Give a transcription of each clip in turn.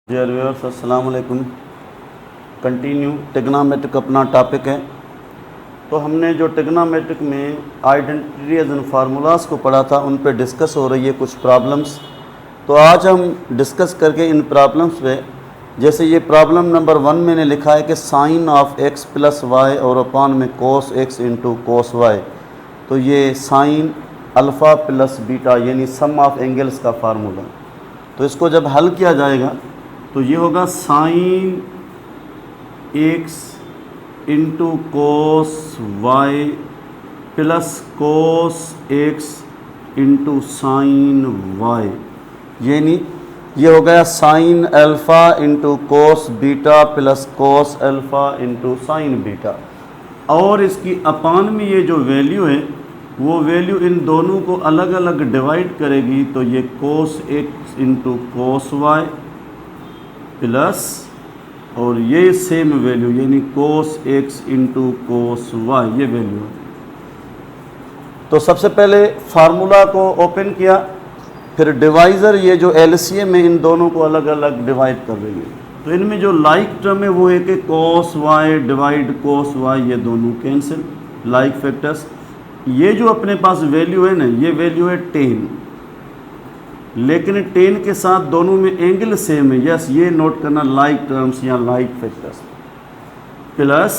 Dear viewers, अस्सलाम वालेकुम। Continue trigonometric अपना टॉपिक है। तो हमने जो टिग्नोमेट्रिक में आइडेंटिटीज एंड फार्मूलाज को पढ़ा था उन पे डिस्कस हो रही है कुछ प्रॉब्लम्स। तो आज हम डिस्कस करके इन प्रॉब्लम्स पे, जैसे ये प्रॉब्लम नंबर 1 मैंने लिखा है कि sine of x plus y और अपॉन में cos x into cos y. तो ये साइन अल्फ़ा प्लस बीटा यानी सम ऑफ एंगल्स का फार्मूला। तो इसको जब हल किया जाएगा तो ये होगा sine x into cos y plus cos x into sine y, यानी ये हो गया sine alpha into cos beta plus cos alpha into sine beta. और इसकी अपान में ये जो वैल्यू है वो वैल्यू इन दोनों को अलग अलग डिवाइड करेगी। तो ये cos x into cos y plus और ये सेम वैल्यू यानी cos x into cos y, ये वैल्यू है। तो सबसे पहले फार्मूला को ओपन किया, फिर डिवाइज़र ये जो एलसीएम है इन दोनों को अलग अलग डिवाइड कर रही है। तो इनमें जो लाइक टर्म है वो है कि कोस वाई डिवाइड कोस वाई, ये दोनों कैंसिल लाइक फैक्टर्स। ये जो अपने पास वैल्यू है ना, ये वैल्यू है 10, लेकिन 10 के साथ दोनों में एंगल सेम है। यस, ये नोट करना लाइक टर्म्स या लाइक फैक्टर्स। प्लस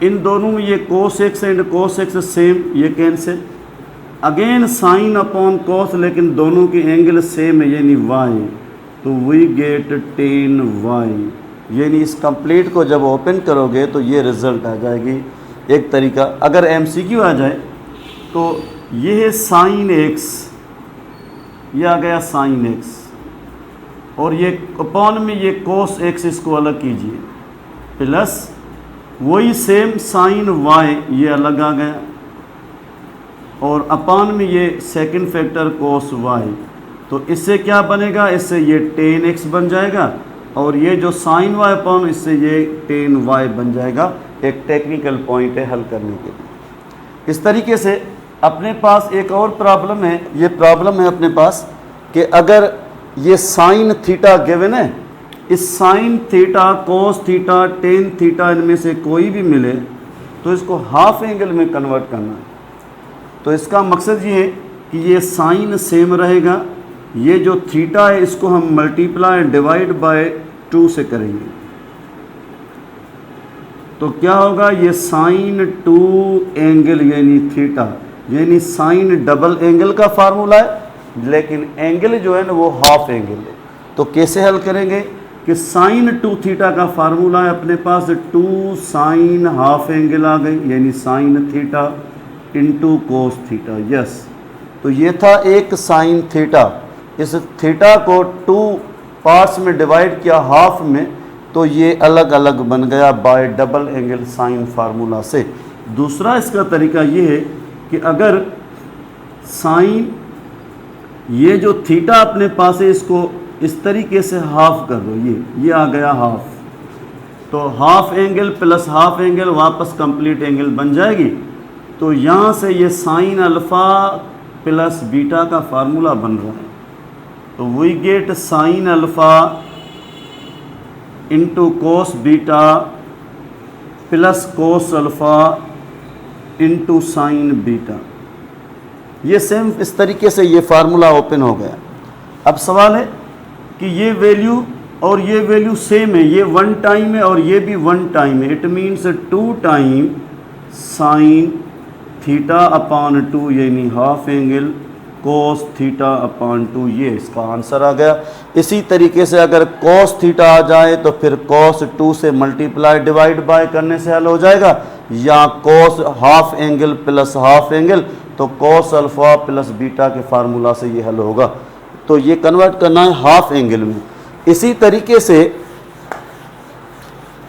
इन दोनों में ये cos x and cos x same, ये cancel. Again sine upon cos, लेकिन दोनों के एंगल सेम है यानी y। तो वी गेट 10y। यानी इस कंप्लीट को जब ओपन करोगे तो ये रिज़ल्ट आ जाएगी। एक तरीका अगर एमसीक्यू आ जाए तो ये है साइन x, ये आ गया साइन x और ये अपॉन में ये कोस x, इसको अलग कीजिए, प्लस वही सेम साइन y, ये अलग आ गया, और अपॉन में ये सेकंड फैक्टर कोस y। तो इससे क्या बनेगा, इससे ये 10x बन जाएगा और ये जो साइन y अपॉन इससे ये 10y बन जाएगा। एक टेक्निकल पॉइंट है हल करने के लिए। इस तरीके से अपने पास एक और प्रॉब्लम है। ये प्रॉब्लम है अपने पास कि अगर ये साइन थीटा गिवन है, इस sine theta cos theta tan theta इनमें से कोई भी मिले तो इसको हाफ एंगल में कन्वर्ट करना है। तो इसका मकसद ये है कि ये साइन सेम रहेगा, ये जो थीटा है इसको हम मल्टीप्लाई डिवाइड बाय 2 से करेंगे। तो क्या होगा, ये साइन 2 एंगल यानी थीटा, यानी साइन डबल एंगल का फार्मूला है, लेकिन एंगल जो है ना वो हाफ एंगल है। तो कैसे हल करेंगे कि साइन 2 थीटा का फार्मूला है अपने पास 2 साइन हाफ एंगल आ गई, यानी sign theta into cos theta. Yes, तो ये था एक साइन थीटा। इस थीटा को 2 पार्ट्स में डिवाइड किया हाफ में, तो ये अलग अलग बन गया bye double angle sine formula से। दूसरा इसका तरीका ये है कि अगर साइन ये जो थीटा अपने पास है इसको इस तरीके से हाफ कर दो, ये आ गया हाफ, तो half angle plus half angle वापस कंप्लीट एंगल बन जाएगी। तो यहाँ से ये साइन अल्फ़ा प्लस बीटा का फार्मूला बन रहा है। तो we get sine alpha into cos beta plus cos alpha into sine beta. ये सेम इस तरीके से ये फार्मूला ओपन हो गया। अब सवाल है कि ये वैल्यू और ये वैल्यू सेम है, ये 1 टाइम है और ये भी 1 टाइम है। It means 2 time sine theta upon 2 यानी half angle cos theta upon 2, ये इसका आंसर आ गया। इसी तरीके से अगर कोस थीटा आ जाए तो फिर कोस 2 से मल्टीप्लाई डिवाइड बाय करने से हल हो जाएगा, या cos half angle plus half angle तो कोस अल्फ़ा प्लस बीटा के फार्मूला से ये हल होगा। तो ये कन्वर्ट करना है हाफ एंगल में। इसी तरीके से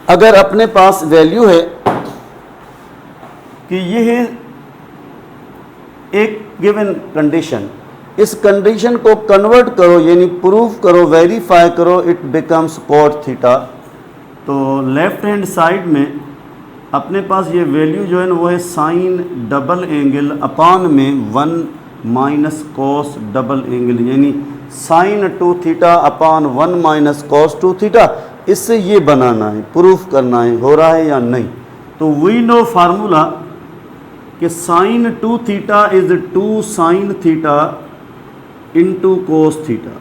अगर अपने पास वैल्यू है कि ये है एक गिवन कंडीशन, इस कंडीशन को कन्वर्ट करो यानी प्रूव करो, वेरीफाई करो, इट बिकम्स कोट थीटा। तो लेफ्ट हैंड साइड में अपने पास ये वैल्यू जो है ना वो है साइन डबल एंगल अपॉन में 1 माइनस कोस डबल एंगल, यानी sine 2 theta upon 1 minus cos 2 theta, इससे ये बनाना है, प्रूफ करना है हो रहा है या नहीं। तो वी नो फार्मूला कि sine 2 theta is 2 sine theta into cos theta,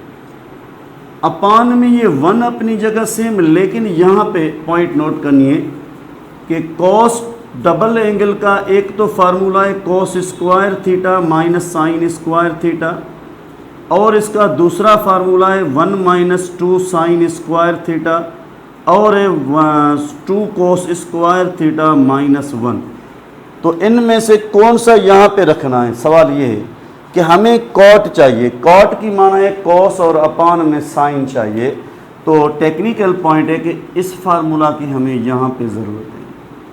upon में ये 1 अपनी जगह सेम, लेकिन यहाँ पे पॉइंट नोट करनी है कि कॉस डबल एंगल का एक तो फार्मूला है cos square theta minus sine square theta, और इसका दूसरा फार्मूला है 1 माइनस 2 साइन स्क्वायर थीटा, और है 2 कोस स्क्वायर थीटा माइनस 1। तो इनमें से कौन सा यहाँ पे रखना है? सवाल ये है कि हमें कॉट चाहिए, कॉट की माना है कॉस और अपान में साइन चाहिए। तो टेक्निकल पॉइंट है कि इस फार्मूला की हमें यहाँ पे ज़रूरत है,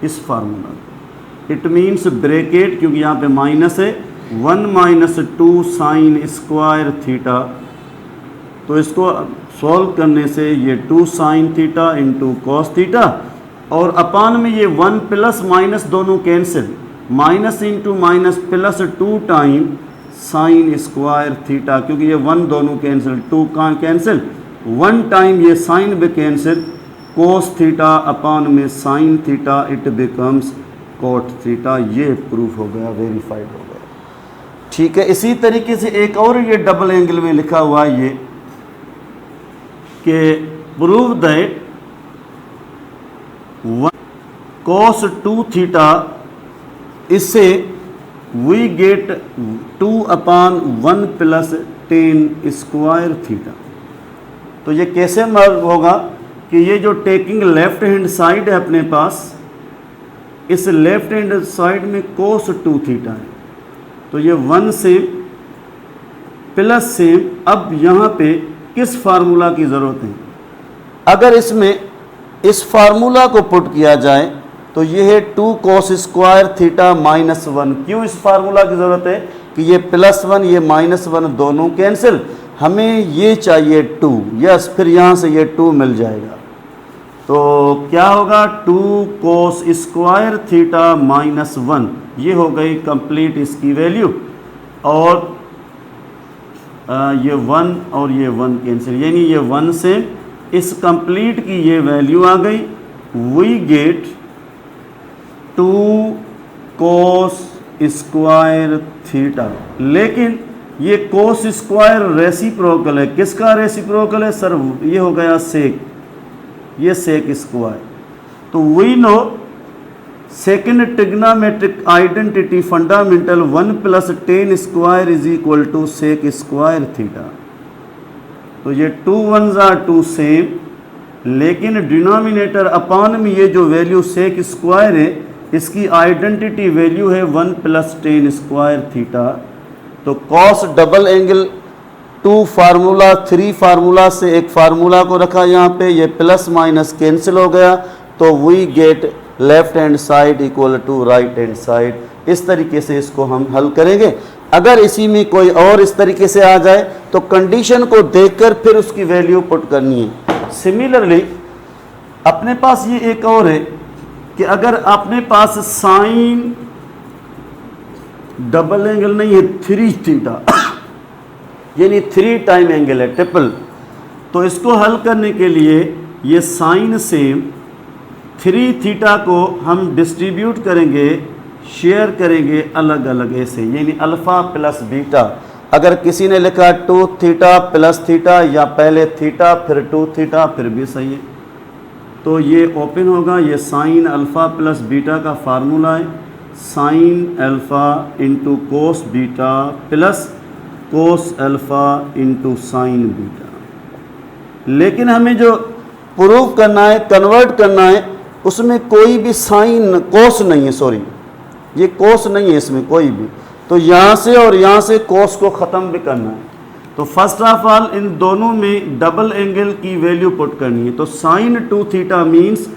इस फार्मूला की। इट मीन्स ब्रैकेट, क्योंकि यहाँ पे माइनस है, 1 माइनस 2 साइन स्क्वायर थीटा, तो इसको सॉल्व करने से ये 2 sine theta into cos theta, और अपान में ये 1 प्लस माइनस दोनों cancel, minus into minus plus 2 time sine square theta, क्योंकि ये 1 दोनों कैंसिल, 2 का कैंसिल, 1 टाइम ये साइन भी कैंसिल, कोस थीटा अपान में sine theta, it becomes cot theta. ये प्रूफ हो गया, वेरीफाइड हो गया। ठीक है, इसी तरीके से एक और ये डबल एंगल में लिखा हुआ है ये कि प्रूव दैट cos 2 थीटा, इससे we get 2 upon 1 plus 10 square theta. तो ये कैसे मर्ज होगा कि ये जो टेकिंग लेफ्ट हैंड साइड है अपने पास, इस लेफ्ट हैंड साइड में cos 2 थीटा है, तो ये 1 सेम प्लस सेम। अब यहाँ पे किस फार्मूला की ज़रूरत है? अगर इसमें इस फार्मूला को पुट किया जाए तो ये है 2 कोस स्क्वायर थीटा माइनस 1। क्यों इस फार्मूला की ज़रूरत है? कि ये प्लस 1 ये माइनस 1 दोनों कैंसिल, हमें ये चाहिए 2, यस, फिर यहाँ से ये 2 मिल जाएगा। तो क्या होगा? 2 कोस स्क्वायर थीटा माइनस 1, ये हो गई कंप्लीट इसकी वैल्यू, और ये 1 और ये 1 कैंसिल, यानी ये 1 से इस कंप्लीट की ये वैल्यू आ गई। We get 2 cos square theta, लेकिन ये कोस स्क्वायर रेसिप्रोकल है। किसका रेसिप्रोकल है सर? ये हो गया सेक, ये सेक स्क्वायर। तो we know second trigonometric identity fundamental 1 plus 10 square is equal to sec square theta. तो ये 2 1s are 2 सेम, लेकिन डिनोमिनेटर अपान में ये जो वैल्यू सेक स्क्वायर है, इसकी आइडेंटिटी वैल्यू है 1 प्लस 10 स्क्वायर थीटा। तो cos double angle 2 formula 3 formula से एक फार्मूला को रखा यहाँ पे, ये प्लस माइनस कैंसिल हो गया, तो we get left hand side equal to right hand side. इस तरीके से इसको हम हल करेंगे। अगर इसी में कोई और इस तरीके से आ जाए तो कंडीशन को देखकर फिर उसकी वैल्यू पुट करनी है। सिमिलरली अपने पास ये एक और है कि अगर अपने पास साइन डबल एंगल नहीं है 3 थीटा, यानी 3 टाइम एंगल है ट्रिपल, तो इसको हल करने के लिए ये साइन सेम 3 थीटा को हम डिस्ट्रीब्यूट करेंगे, शेयर करेंगे अलग अलग ऐसे, यानी अल्फ़ा प्लस बीटा। अगर किसी ने लिखा 2 थीटा प्लस थीटा, या पहले थीटा फिर 2 थीटा, फिर भी सही है। तो ये ओपन होगा, ये साइन अल्फ़ा प्लस बीटा का फार्मूला है, sign alpha into cos beta plus cos alpha into sine beta. लेकिन हमें जो प्रूव करना है, कन्वर्ट करना है, उसमें कोई भी साइन कोस नहीं है, सॉरी ये कोस नहीं है इसमें कोई भी। तो यहाँ से और यहाँ से कोस को ख़त्म भी करना है। तो फर्स्ट ऑफ ऑल इन दोनों में डबल एंगल की वैल्यू पुट करनी है। तो sine 2 theta means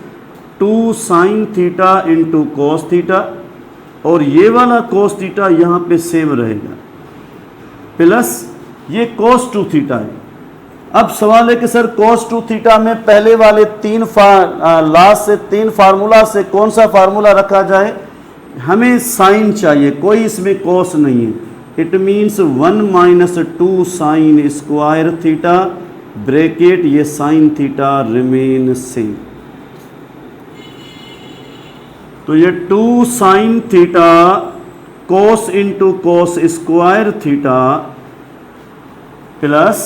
2 sine theta into cos theta, और ये वाला कोस थीटा यहाँ पे सेम रहेगा, प्लस ये कोस 2 थीटा है। अब सवाल है कि सर कोस 2 थीटा में पहले वाले लास्ट से 3 फार्मूला से कौन सा फार्मूला रखा जाए? हमें साइन चाहिए, कोई इसमें कोस नहीं है। It means 1 minus 2 sign square theta bracket ये साइन थीटा रिमेन सेम। तो ये 2 sine theta cos into cos square theta plus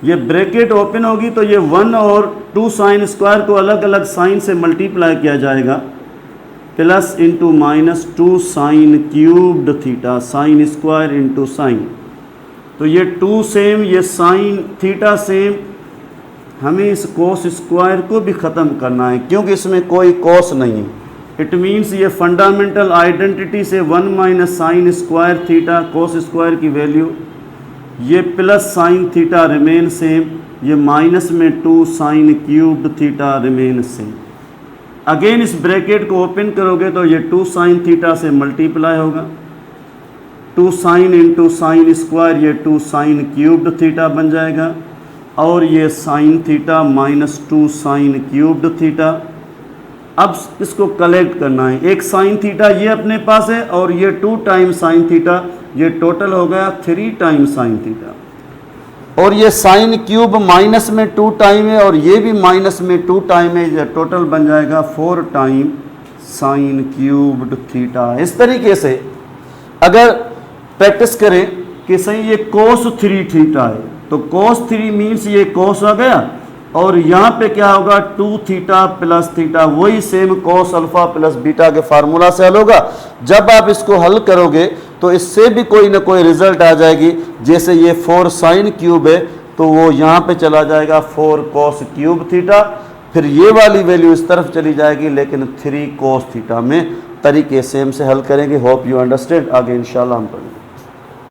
ये ब्रैकेट ओपन होगी तो ये 1 और 2 साइन स्क्वायर को अलग अलग साइन से मल्टीप्लाई किया जाएगा plus into minus 2 sine cubed theta sine square into sine. तो ये 2 सेम ये साइन थीटा सेम, हमें इस कोस स्क्वायर को भी ख़त्म करना है क्योंकि इसमें कोई कोस नहीं है। इट मीन्स ये फंडामेंटल आइडेंटिटी से 1 minus sine square theta cos square की वैल्यू, ये plus sine theta remain same, ये माइनस में 2 sine cubed theta remain same. Again इस ब्रैकेट को ओपन करोगे तो ये 2 साइन थीटा से मल्टीप्लाई होगा, 2 साइन इंटू साइन स्क्वायर ये 2 साइन क्यूब्ड थीटा बन जाएगा और ये sine theta minus 2 sine cubed theta. अब इसको कलेक्ट करना है, एक साइन थीटा ये अपने पास है और ये 2 टाइम साइन थीटा, ये टोटल हो गया 3 टाइम साइन थीटा। और ये साइन क्यूब माइनस में 2 टाइम है और ये भी माइनस में 2 टाइम है, ये टोटल बन जाएगा 4 टाइम साइन क्यूब्ड थीटा। इस तरीके से अगर प्रैक्टिस करें कि सही ये कोस 3 थीटा है तो कोस 3 मीन्स ये कोस आ गया और यहाँ पे क्या होगा 2 थीटा प्लस थीटा, वही same cos alpha plus beta के फार्मूला से हल होगा। जब आप इसको हल करोगे तो इससे भी कोई ना कोई रिजल्ट आ जाएगी। जैसे ये 4 साइन क्यूब है तो वो यहाँ पे चला जाएगा 4 कोस क्यूब थीटा, फिर ये वाली वैल्यू इस तरफ चली जाएगी लेकिन 3 कोस थीटा में। तरीके सेम से हल करेंगे। Hope you understand. आगे इंशाल्लाह हम पढ़ेंगे।